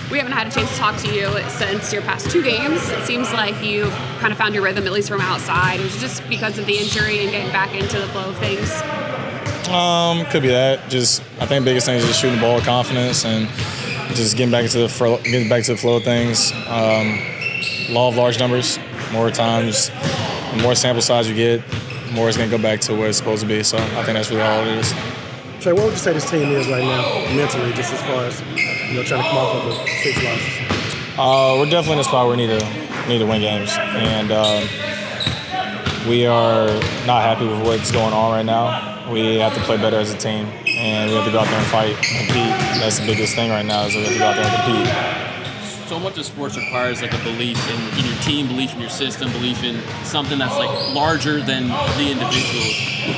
We haven't had a chance to talk to you since your past 2 games. It seems like you've kind of found your rhythm, at least from outside. Was it just because of the injury and getting back into the flow of things? Could be that. I think the biggest thing is just shooting the ball with confidence and just getting back into the flow of things. Law of large numbers. More times, the more sample size you get, the more it's going to go back to where it's supposed to be. So I think that's really all it is. Trey, what would you say this team is right now, mentally, just as far as trying to come off of the 6 losses? We're definitely in a spot where we need to win games, and we are not happy with what's going on right now. We have to play better as a team, and we have to go out there and fight and compete. That's the biggest thing right now is that we have to go out there and compete. So much of sports requires like a belief in your team, belief in your system, belief in something that's like larger than the individual.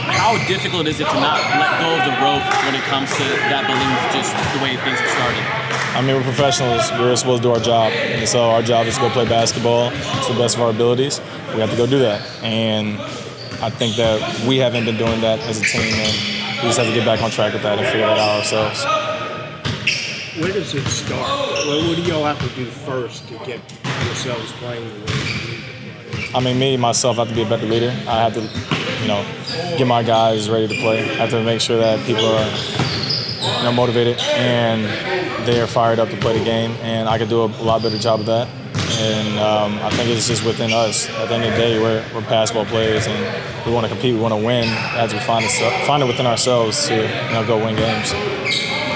How difficult is it to not let go of the rope when it comes to that belief, just the way things have started? I mean, we're professionals. We're supposed to do our job. And so our job is to go play basketball to the best of our abilities. We have to go do that. And I think that we haven't been doing that as a team, and we just have to get back on track with that and figure that out ourselves. Where does it start? What do y'all have to do first to get yourselves playing the way you need to play? I mean, myself, have to be a better leader. I have to, get my guys ready to play. I have to make sure that people are, motivated and they are fired up to play the game. And I could do a lot better job of that. And I think it's just within us. At the end of the day, we're basketball players, and we want to compete. We want to win. As we find it within ourselves to go win games.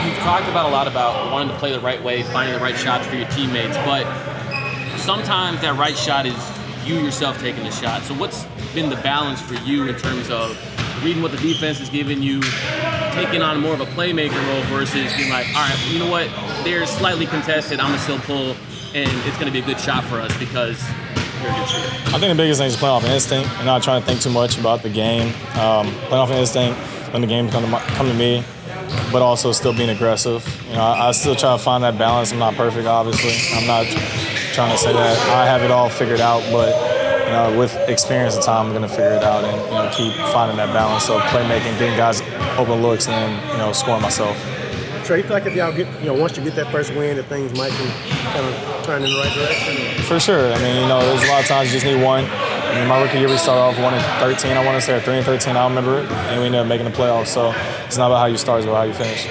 You've talked a lot about wanting to play the right way, finding the right shots for your teammates, but sometimes that right shot is you yourself taking the shot. So what's been the balance for you in terms of reading what the defense is giving you, taking on more of a playmaker role versus being like, all right, you know what, they're slightly contested, I'm going to still pull, and it's going to be a good shot for us because you're a good shooter? I think the biggest thing is playing off an instinct and not trying to think too much about the game. Playing off an instinct when the game come to me, but also still being aggressive. I still try to find that balance. I'm not perfect, obviously. I'm not trying to say that I have it all figured out, but with experience and time, I'm going to figure it out and keep finding that balance of playmaking, getting guys open looks, and then scoring myself. Trey, you feel like if y'all get, once you get that first win, that things might be kind of turn in the right direction? For sure. I mean, there's a lot of times you just need one. I mean, my rookie year we started off 1-13, I want to say, or 3-13, I don't remember it, and we ended up making the playoffs. So it's not about how you start, it's about how you finish.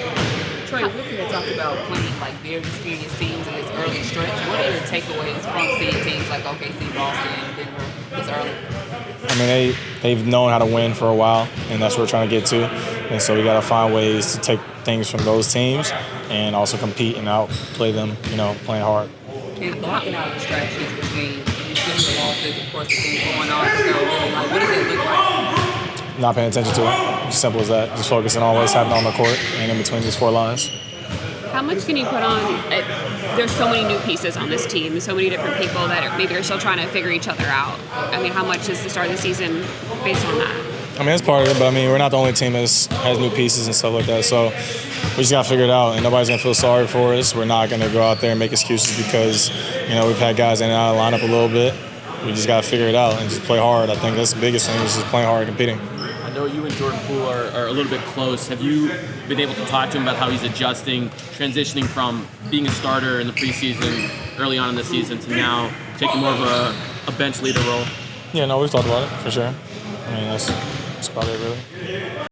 Trey, Rookie had talked about playing like very experienced teams in this early stretch. What are your takeaways from seeing teams like OKC, Boston, Denver this early? I mean, they've known how to win for a while, and that's what we're trying to get to. And so we got to find ways to take things from those teams and also compete and outplay them, playing hard. And blocking out distractions between the losses, of course, the things going on. So, what does it look like? Not paying attention to it. As simple as that. Just focusing on what's happening on the court and in between these 4 lines. How much can you put on? There's so many new pieces on this team, so many different people that maybe are still trying to figure each other out. I mean, how much is the start of the season based on that? I mean, it's part of it, but we're not the only team that has new pieces and stuff like that. So we just got to figure it out, and nobody's going to feel sorry for us. We're not going to go out there and make excuses because, we've had guys in and out of the lineup a little bit. We just got to figure it out and just play hard. I think that's the biggest thing is just playing hard and competing. I know you and Jordan Poole are a little bit close. Have you been able to talk to him about how he's adjusting, transitioning from being a starter in the preseason early on in the season to now taking more of a bench leader role? Yeah, no, we've talked about it for sure. I mean, that's about it, really.